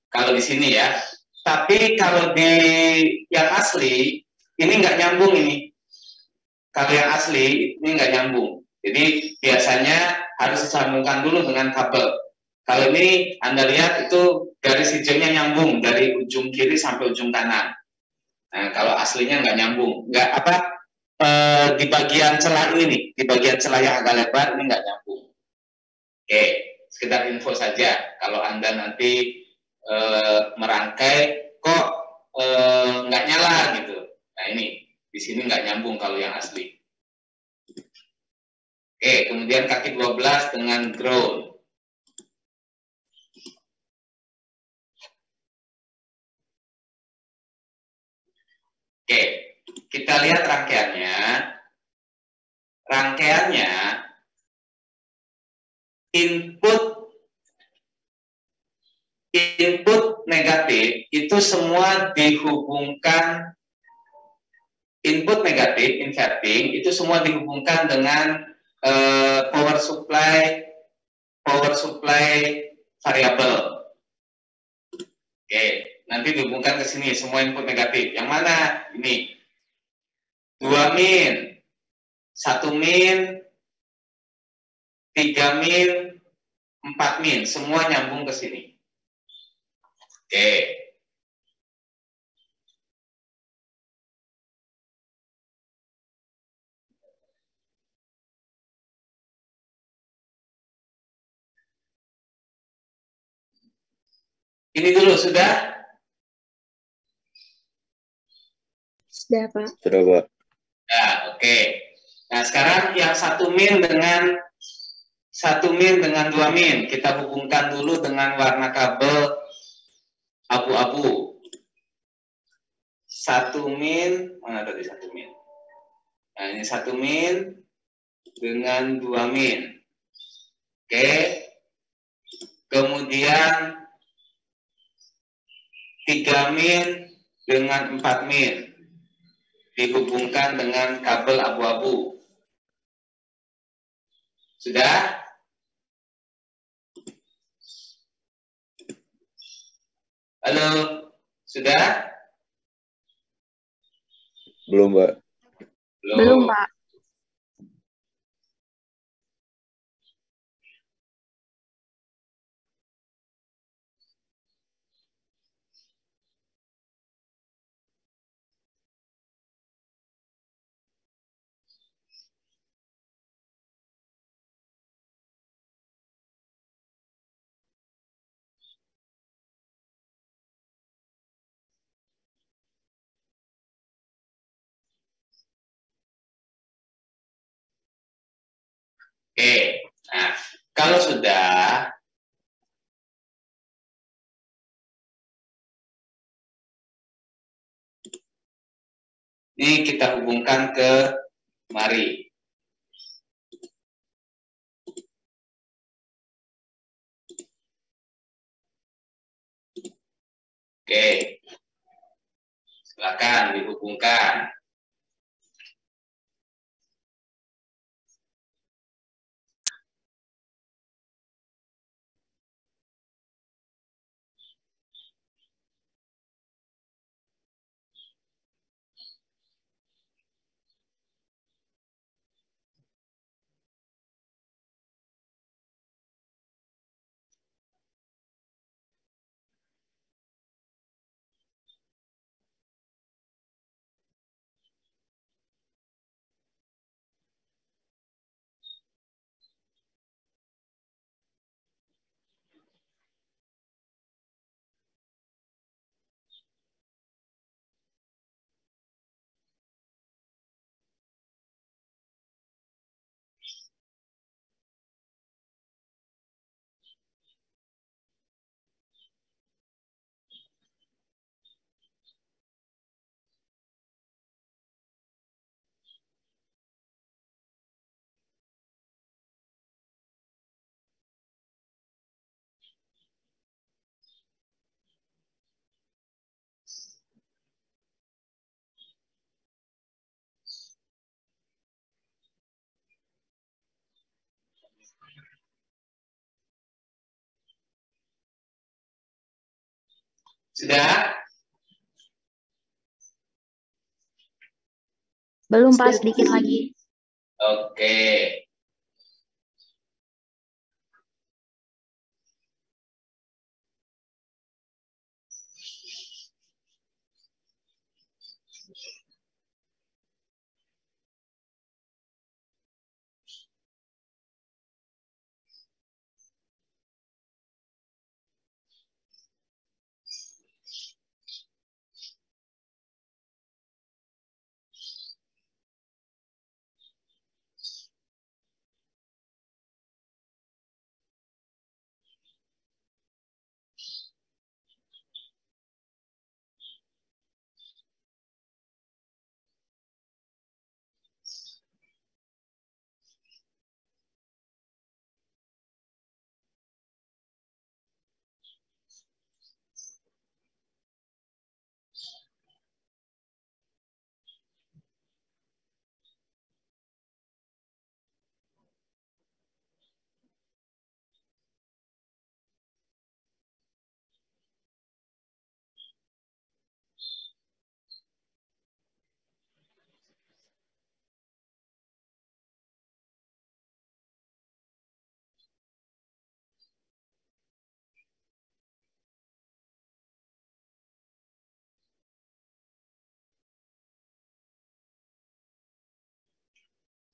Kalau di sini ya. Tapi kalau di yang asli ini nggak nyambung ini. Kalau yang asli ini nggak nyambung. Jadi biasanya harus disambungkan dulu dengan kabel. Kalau ini Anda lihat itu garis hijaunya nyambung dari ujung kiri sampai ujung kanan. Nah, kalau aslinya nggak nyambung, nggak apa di bagian celah ini nih, di bagian celah yang agak lebar ini nggak nyambung. Oke, sekedar info saja. Kalau Anda nanti merangkai kok nggak nyala gitu. Nah ini di sini nggak nyambung kalau yang asli. Oke, kemudian kaki 12 dengan ground. Oke, kita lihat rangkaiannya. Rangkaiannya input input negatif itu semua dihubungkan, input negatif inverting itu semua dihubungkan dengan power supply variabel. Oke, nanti dihubungkan ke sini semua input negatif. Yang mana? Ini 2 min, 1 min, 3 min, 4 min, semua nyambung ke sini. Oke. Ini dulu sudah? Sudah, Pak. Sudah, Pak. Ya, oke. Nah, sekarang yang 1 min dengan 2 min kita hubungkan dulu dengan warna kabel abu-abu. 1 min, mana tadi 1 min? Nah, ini 1 min dengan 2 min. Oke. Kemudian 3 min dengan 4 min dihubungkan dengan kabel abu-abu. Sudah? Halo? Sudah? Belum, Pak. Belum, Pak. Oke. Nah, kalau sudah, ini kita hubungkan ke mari. Oke. Silakan dihubungkan. Sudah? Belum, Pak. Sedikit lagi. Oke.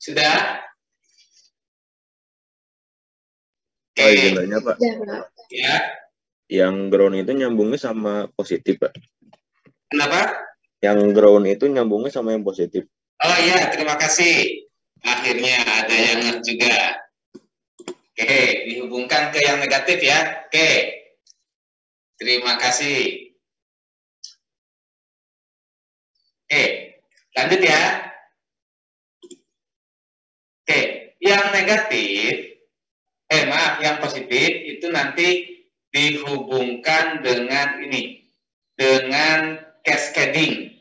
Sudah? Pak, izin tanya, Pak. Ya, Pak. Ya. Yang ground itu nyambungnya sama positif, Pak. Kenapa? Yang ground itu nyambungnya sama yang positif. Oh iya, terima kasih. Akhirnya ada yang ngerti juga. Oke, dihubungkan ke yang negatif ya. Oke. Terima kasih. Oke, lanjut ya. Oke, yang negatif, yang positif itu nanti dihubungkan dengan ini, dengan cascading.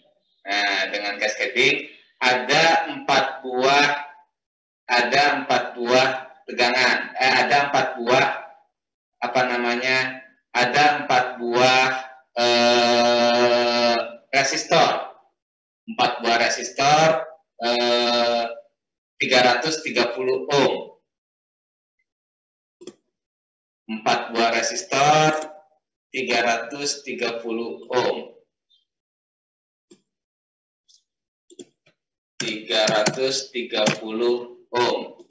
Nah, dengan cascading ada 4 buah tegangan. Ada 4 buah ada 4 buah resistor. 4 buah resistor 330 ohm. 4 buah resistor 330 ohm. 330 ohm.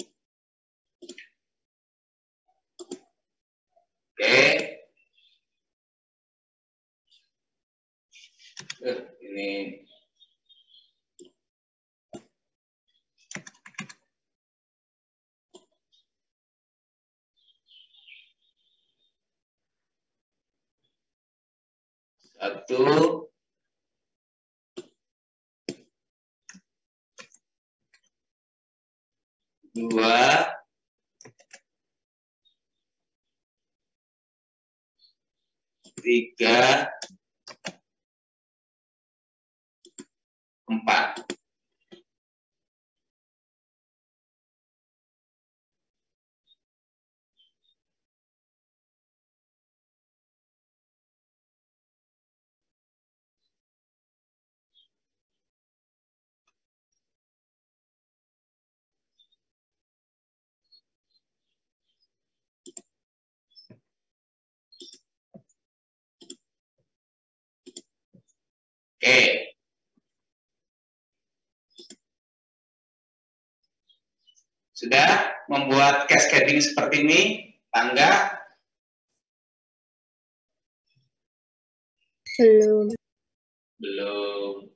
Oke. Ini satu, dua, tiga, 4. Oke. Sudah membuat cascading seperti ini, tangga? Belum. Belum.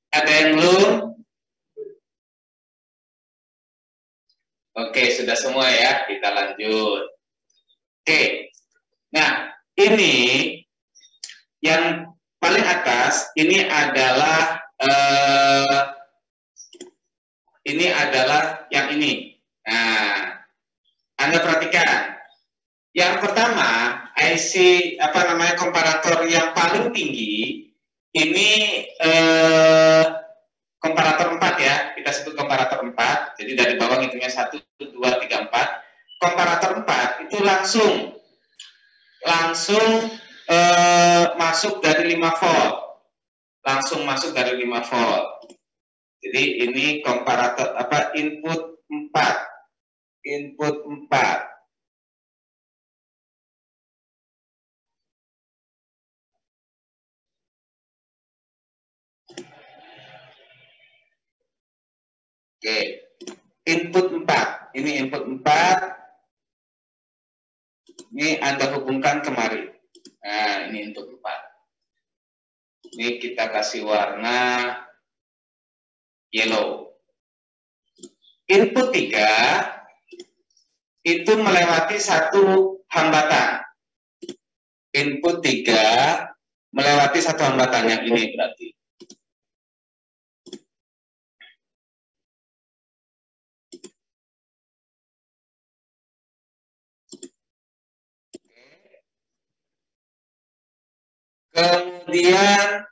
Ada yang belum? Oke, sudah semua ya. Kita lanjut. Oke. Nah, ini yang paling atas ini adalah yang ini. Nah, Anda perhatikan. Yang pertama, IC komparator yang paling tinggi ini komparator 4 ya. Kita sebut komparator 4. Jadi dari bawah hitungnya 1 2 3 4. Komparator 4 itu langsung masuk dari 5 volt. Langsung masuk dari 5 volt. Jadi ini komparator input 4. Input 4. Oke. Input 4. Ini input 4. Ini Anda hubungkan kemari. Nah, ini input 4. Ini kita kasih warna yellow. Input 3 itu melewati satu hambatan. Input 3 melewati satu hambatan yang ini berarti. Kemudian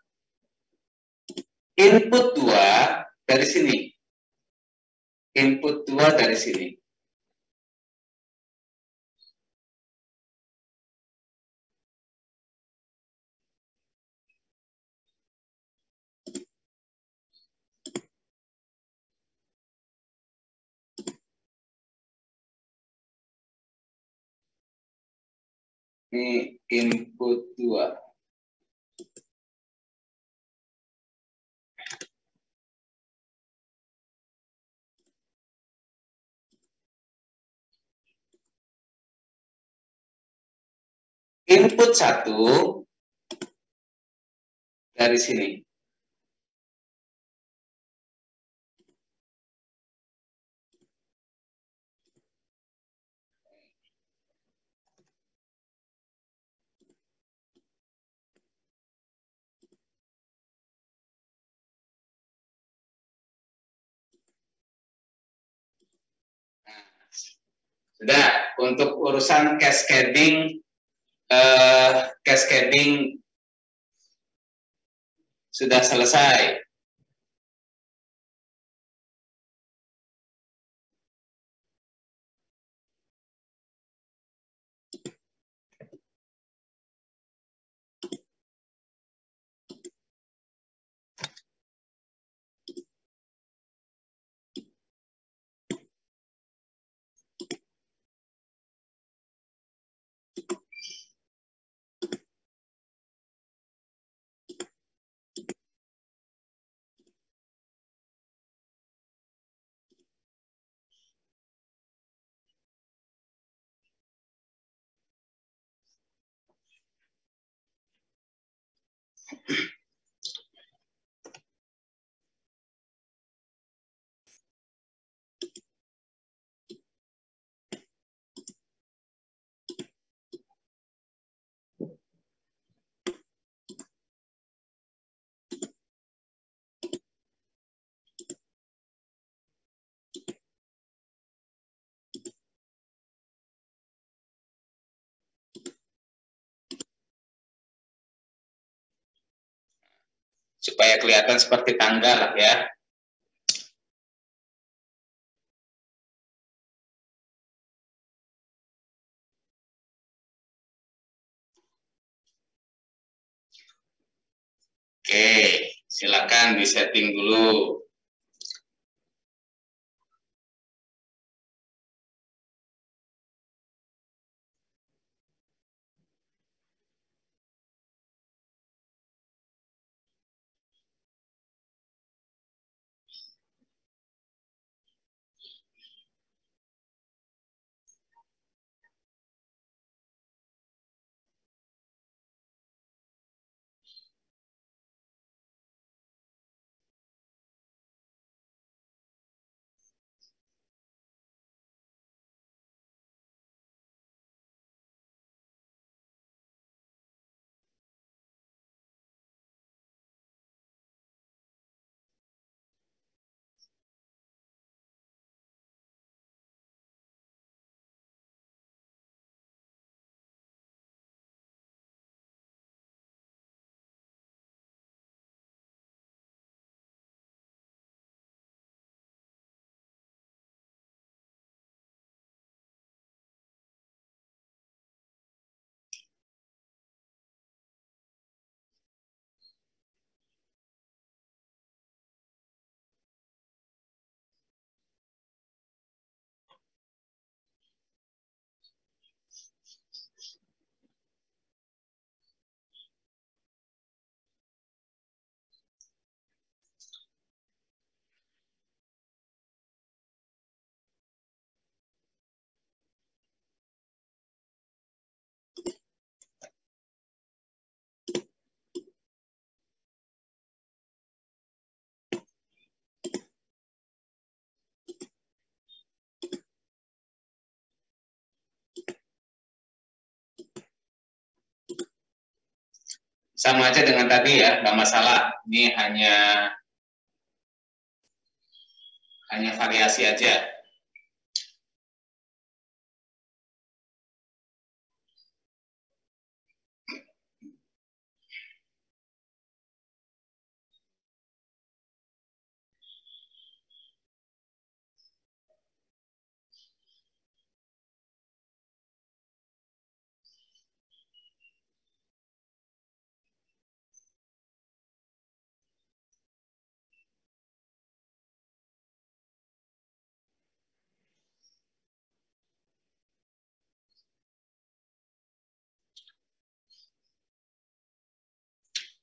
input 2 dari sini. Input 2 dari sini. Ini input 2. Input 1 dari sini. Sudah, untuk urusan cascading sudah selesai. Supaya kelihatan seperti tangga lah ya. Oke, silakan disetting dulu. Sama aja dengan tadi ya, nggak masalah. Ini hanya variasi aja.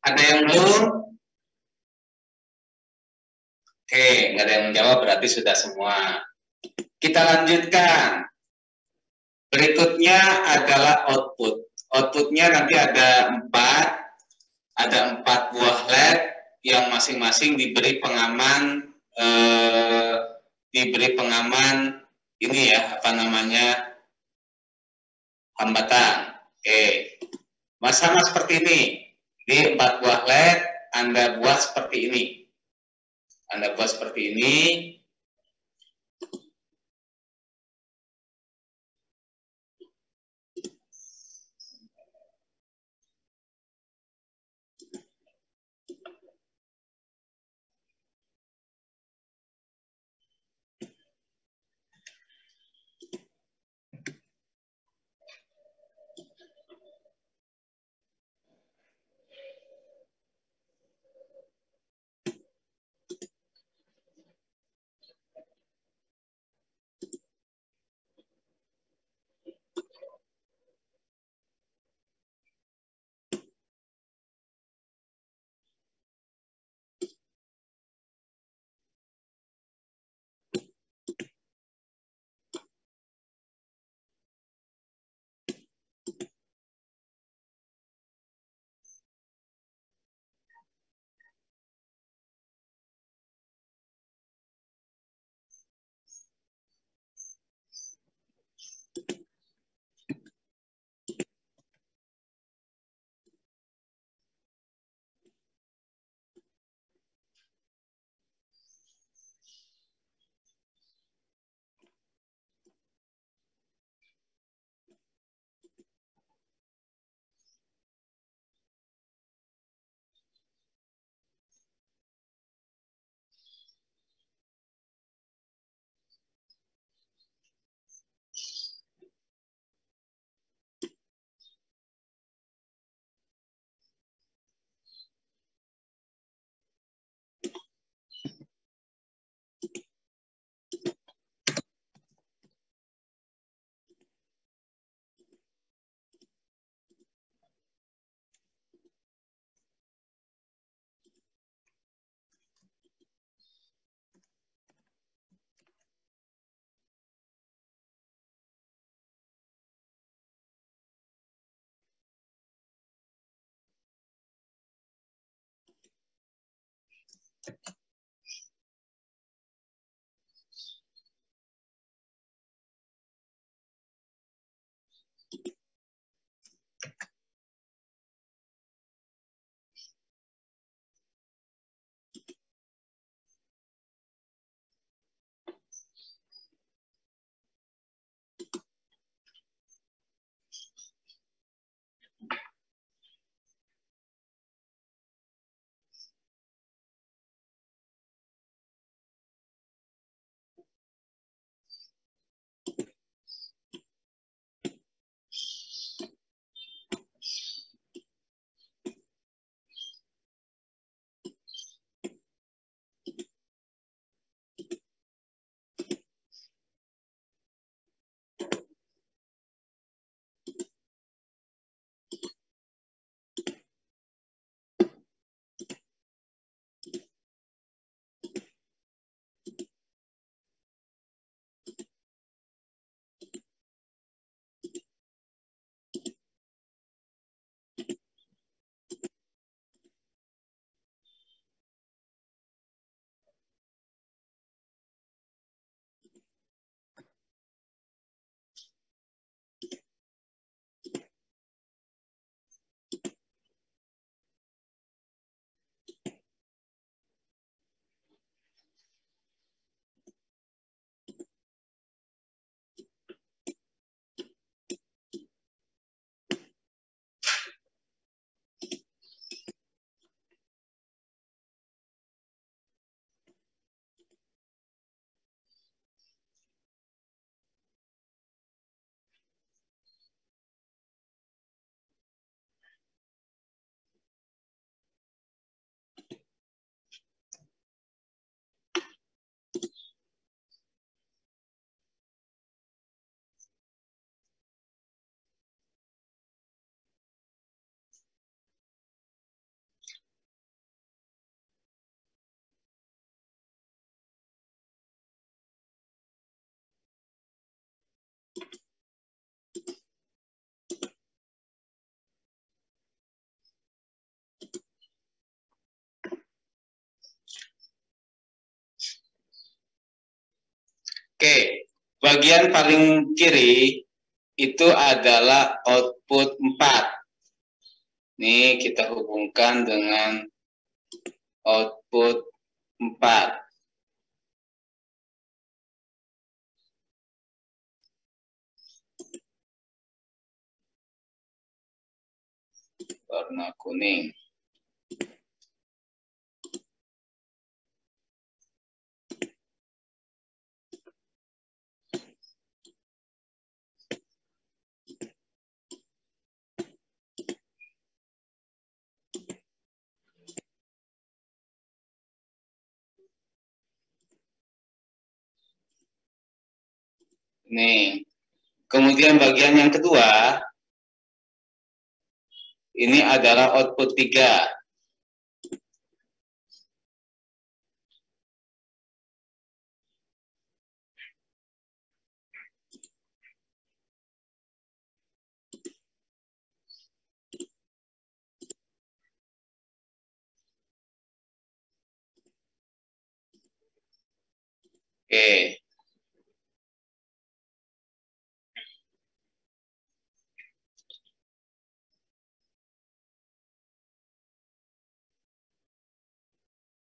Ada yang belum? Oke, nggak ada yang menjawab, berarti sudah semua. Kita lanjutkan. Berikutnya adalah output. Outputnya nanti ada 4 buah LED yang masing-masing diberi pengaman ini ya, apa namanya, hambatan. Oke, sama seperti ini. Di 4 buah LED Anda buat seperti ini. Anda buat seperti ini. Oke, bagian paling kiri itu adalah output 4. Ini kita hubungkan dengan output 4. Warna kuning. Nih. Kemudian bagian yang kedua, ini adalah output 3. Oke,